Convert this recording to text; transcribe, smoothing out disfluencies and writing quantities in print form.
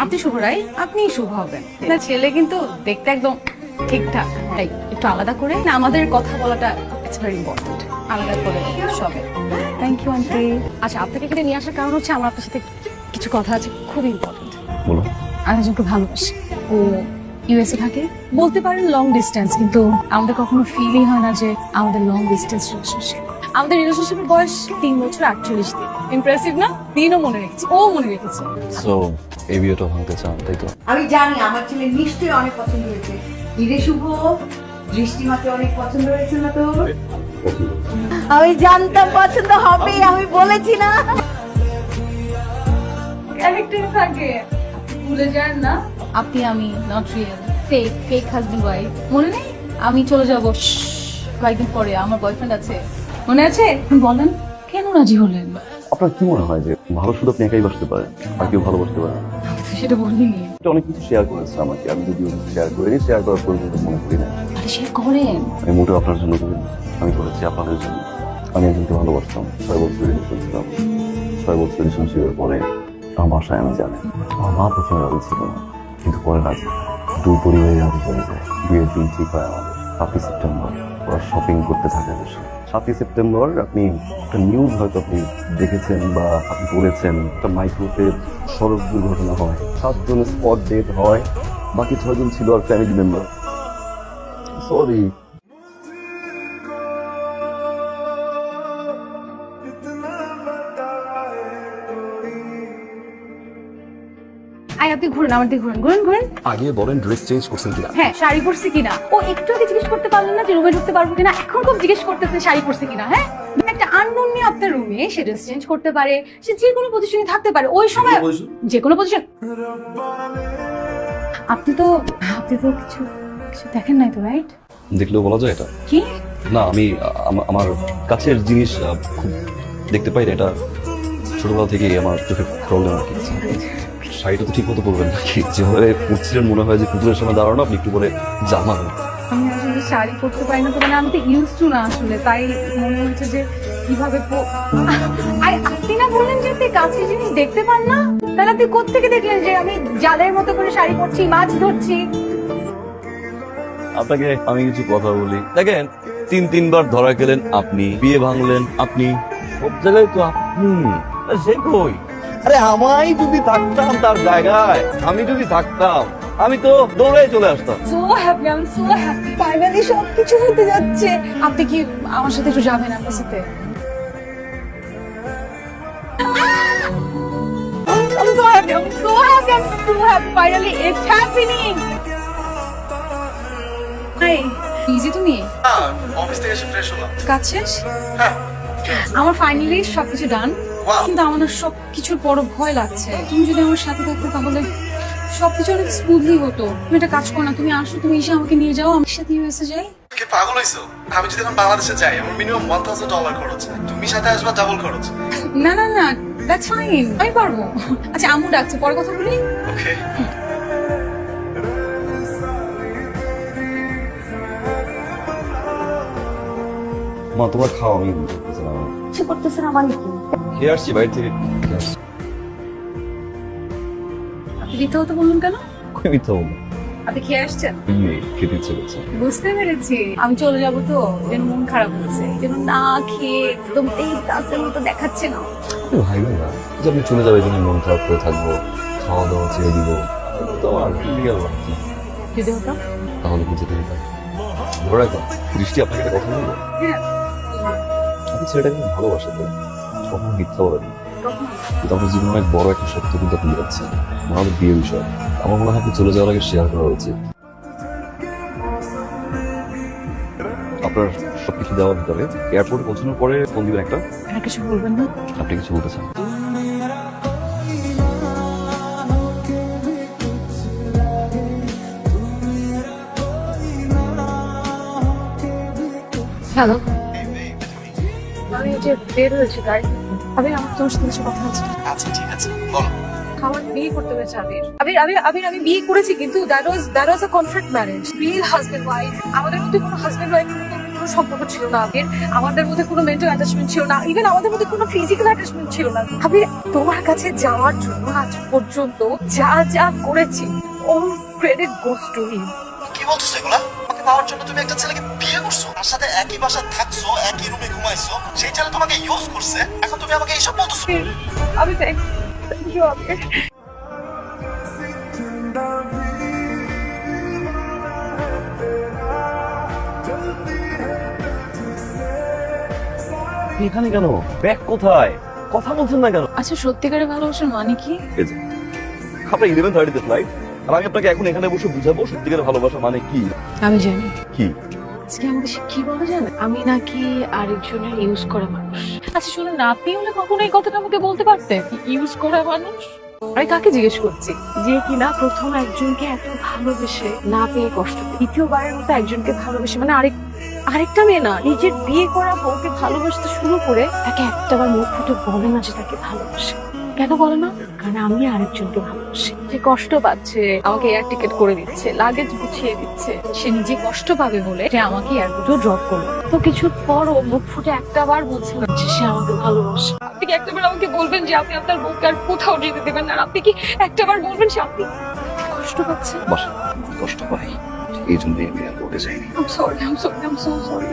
আপনি শুভ রাই, আপনিই শুভ হবেন। না ছেলে কিন্তু দেখতে একদম ঠিকঠাক, তাই একটু আলাদা করে না আমাদের কথা বলাটা ইটস ভেরি ইম্পর্টেন্ট। আলাদা করে সবে। Thank you aunty. আচ্ছা, আপনাকে এখানে নিয়ে আসার কারণ হচ্ছে আমার আপনার সাথে কিছু কথা আছে, খুব ইম্পর্টেন্ট। বলো। আমি একজনকে ভালোবাসি, ও ইউএসএ থাকে। বলতে পারেন লং ডিস্টেন্স, কিন্তু আমাদের কখনো ফিলই হয় না যে আমাদের লং ডিস্টেন্স রিলেশনশিপ। আমাদের রিলেশনশিপের বয়স 3 বছর 48 দিন। ইমপ্রেসিভ না? দিনও মনে রেখেছে, ও মনে রেখেছে। সো এই বিয়েটা ভাঙতে চান, তাই তো? আমি জানি আমার ছেলে নিশ্চয়ই অনেক পছন্দ হয়েছে। হিরে শুভ, দৃষ্টিমাকে অনেক পছন্দ হয়েছে না তোর? আমি জানতাম পছন্দ হবে, আমি বলেছি না। ক্যারেক্টার থাকে, ভুলে যান না আপনি আমি not real, fake fake husband wife. মনে নেই? আমি চলে যাবো কয়েকদিন পরে, আমার বয়ফ্রেন্ড আছে, মনে আছে? বলেন কেন রাজি হলেন? আপনার কি মনে হয় যে ভালো শুধু আপনি একাই বাসতে পারেন, আর কেউ ভালোবাসতে পারেন? সেটা বলিনি। এটা অনেক কিছু শেয়ার করেছে আমাকে, আমি যদিও শেয়ার করিনি, শেয়ার করার পরিবর্তে মনে করি না। আরে সে করেন। আমি মোটেও আপনার জন্য করিনি, আমি করেছি আপনাদের জন্য। আমি একজনকে ভালোবাসতাম, 6 বছর রিলেশন ছিলাম। 6 বছর রিলেশনশিপের পরে আমার বাসায় আমি জানি আমার মা প্রথমে রাজি ছিল না, কিন্তু পরে রাজি। দুই পরিবারের রাজি হয়ে যায়। বিয়ের দিন ঠিক হয় আমাদের 7ই সেপ্টেম্বর। ওরা শপিং করতে থাকে বসে। 7ই সেপ্টেম্বর আপনি একটা নিউজ হয়তো আপনি দেখেছেন বা আপনি পড়েছেন, একটা মাইক্রোতে সড়ক দুর্ঘটনা হয়, 7 জন স্পট ডেথ হয়, বাকি 6 জন ছিল আর ফ্যামিলি মেম্বার। সরি। আই আপনি ঘুরেন, আমার দিকে ঘুরেন, ঘুরেন ঘুরেন। আগে বলেন ড্রেস চেঞ্জ করছেন কিনা? হ্যাঁ, শাড়ি পরছি কিনা। ও একটু আগে জিজ্ঞেস করতে পারলেন না যে রুমে ঢুকতে পারবো কিনা, এখন খুব জিজ্ঞেস করতেছে শাড়ি পরছি কিনা। হ্যাঁ, একটা আননোন নিয়ে আপনার রুমে সে ড্রেস চেঞ্জ করতে পারে, সে যে কোনো পজিশনে থাকতে পারে ওই সময়, যে কোনো পজিশন। আপনি তো কিছু কিছু দেখেন নাই তো, রাইট? দেখলেও বলা যায় এটা? কি না, আমি আমার কাছের জিনিস খুব দেখতে পাই না, এটা ছোটবেলা থেকেই আমার চোখের প্রবলেম আর কি। শাড়িটা তো ঠিক মতো পরবেন নাকি? যেভাবে পড়ছিলেন মনে হয় যে পুতুলের সামনে দাঁড়ানো, আপনি একটু পরে জামা। আমি আসলে শাড়ি পরতে পারি না তো, মানে আমি তো ইউজ টু না আসলে, তাই মনে হচ্ছে যে কিভাবে আপনি না বললেন যে আপনি কাছের জিনিস দেখতে পান না, তাহলে আপনি কোত্থেকে দেখলেন যে আমি জালের মতো করে শাড়ি পরছি, মাছ ধরছি? আপনাকে আমি কিছু কথা বলি, দেখেন 3-3 বার ধরা গেলেন আপনি, বিয়ে ভাঙলেন আপনি, সব জায়গায় তো আপনি। সে কই? আরে আমায় যদি থাকতাম তার জায়গায়, আমি যদি থাকতাম, আমি তো দৌড়ে চলে আসতাম। সো হ্যাপি, আমি সো হ্যাপি, ফাইনালি সবকিছু হতে যাচ্ছে। আপনি কি আমার সাথে একটু যাবেন আমার সাথে? I'm so happy, I'm so happy, I'm so happy. Finally, it's happening. Hi, busy তুমি? অফিস থেকে এসে ফ্রেশ হলাম। কাজ শেষ? হ্যাঁ। আমার ফাইনালি সবকিছু ডান, কিন্তু আমাদের সবকিছুর বড় ভয় লাগছে। তুমি যদি আমার সাথে থাকতে তাহলে সবকিছু অনেক স্মুথলি হতো। তুমি একটা কাজ করো না, তুমি আসো, তুমি এসে আমাকে নিয়ে যাও, আমার সাথে ইউএসএ যাই। কি পাগল হইছো? আমি যদি এখন বাংলাদেশে যাই আমার মিনিমাম $1000 খরচ। তুমি সাথে আসবা ডাবল খরচ। না না না, দ্যাটস ফাইন, আমি পারবো। আচ্ছা, আম্মু ডাকছে, পরে কথা বলি। ওকে। মা তোমার খাও, আমি কিছু করতেছে না মানে কি? খেয়ে আসছি বাইরে থেকে। আপনি মিথ্যা কথা বলুন কেন? কই মিথ্যা বলবো? আপনি খেয়ে আসছেন? খেতে ইচ্ছে করছে। বুঝতে পেরেছি, আমি চলে যাবো তো, যেন মন খারাপ হচ্ছে, যেন না খেয়ে একদম এই গাছের মতো দেখাচ্ছে না। ভাই না যে আপনি চলে যাবে, জন্য মন খারাপ করে থাকবো, খাওয়া দাওয়া ছেড়ে দিব, তোমার রিয়েল লাইফ না। যদি হতাম? তাহলে কি যেতে দিতাম? ধরে রাখো, দৃষ্টি আপনাকে একটা কথা বলবো। হ্যাঁ। আপনি ছেলেটাকে খুব ভালোবাসেন, কখনো মিথ্যা বলেন, কখন? কিন্তু আপনার জীবনে অনেক বড় একটা সত্য কিন্তু আপনি যাচ্ছেন, আমাদের বিয়ের বিষয়। আমার মনে হয় আপনি চলে যাওয়ার আগে শেয়ার করা উচিত। আপনার সবকিছু দেওয়ার ভিতরে এয়ারপোর্টে পৌঁছানোর পরে ফোন দিবেন একটা। আর কিছু বলবেন না? আপনি কিছু বলতে চান? হ্যালো, আমি যে বের হয়েছি গাড়ি, আমার তোমার সাথে কিছু কথা আছে। আচ্ছা ঠিক আছে, বলো। আমার বিয়ে করতে হয়েছে আমি বিয়ে করেছি, কিন্তু that was a contract marriage, real husband wife. আমাদের মধ্যে কোনো হাজবেন্ড ওয়াইফ কোনো কোনো সম্পর্ক ছিল না আবির, আমাদের মধ্যে কোনো মেন্টাল অ্যাটাচমেন্ট ছিল না, ইভেন আমাদের মধ্যে কোনো ফিজিক্যাল অ্যাটাচমেন্ট ছিল না। আবির, তোমার কাছে যাওয়ার জন্য আজ পর্যন্ত যা যা করেছি all credit goes to him. কি বলছো এগুলা? আমাকে পাওয়ার জন্য তুমি একটা ছেলেকে বিয়ে করছো, তার সাথে একই বাসায় থাকছো, একই রুমে ঘুমাইছো, সেই ছেলে তোমাকে ইউজ করছে, এখন তুমি আমাকে এইসব বলতেছো? আমি থ্যাংক ইউ আবির। এখানে কেন? ব্যাগ কোথায়? কথা বলছেন না কেন? আচ্ছা, সত্যিকারের ভালোবাসার মানে কি? আপনার 11:30 ফ্লাইট, আর আমি আপনাকে এখন এখানে বসে বুঝাবো সত্যিকারের ভালোবাসা মানে কি। আমি জানি কি? আজকে আমাকে সে কি বলে জানে, আমি নাকি আরেকজনের ইউজ করা মানুষ। আচ্ছা শুনুন না, আপনি হলে কখনো এই কথাটা আমাকে বলতে পারতেন, ইউজ করা মানুষ? আমি কাকে জিজ্ঞেস করছি? যে কিনা প্রথম একজনকে এত ভালোবেসে না পেয়ে কষ্ট পেয়ে দ্বিতীয়বারের মতো একজনকে ভালোবেসে, মানে আরেকটা মেয়ে না, নিজের বিয়ে করা বউকে ভালোবাসতে শুরু করে তাকে একটাবার মুখ ফুটে বলে না যে তাকে ভালোবাসে। কেন বলে না? কারণ আমি আরেকজনকে ভালোবাসি। যে কষ্ট পাচ্ছে, আমাকে এয়ার টিকেট করে দিচ্ছে, লাগেজ গুছিয়ে দিচ্ছে, সে নিজে কষ্ট পাবে বলে সে আমাকে এয়ারপোর্টে ড্রপ করলো। তো কিছুর পরও মুখ ফুটে একটাবার বলছে না যে সে আমাকে ভালোবাসে। আপনি কি একটাবার আমাকে বলবেন যে আপনি আপনার বউকে আর কোথাও যেতে দেবেন না? আর আপনি কি একটাবার বলবেন যে আপনি কষ্ট পাচ্ছেন? বাসা কষ্ট পাই, এই জন্যই আমি এয়ারপোর্টে যাইনি। I'm sorry, I'm so sorry.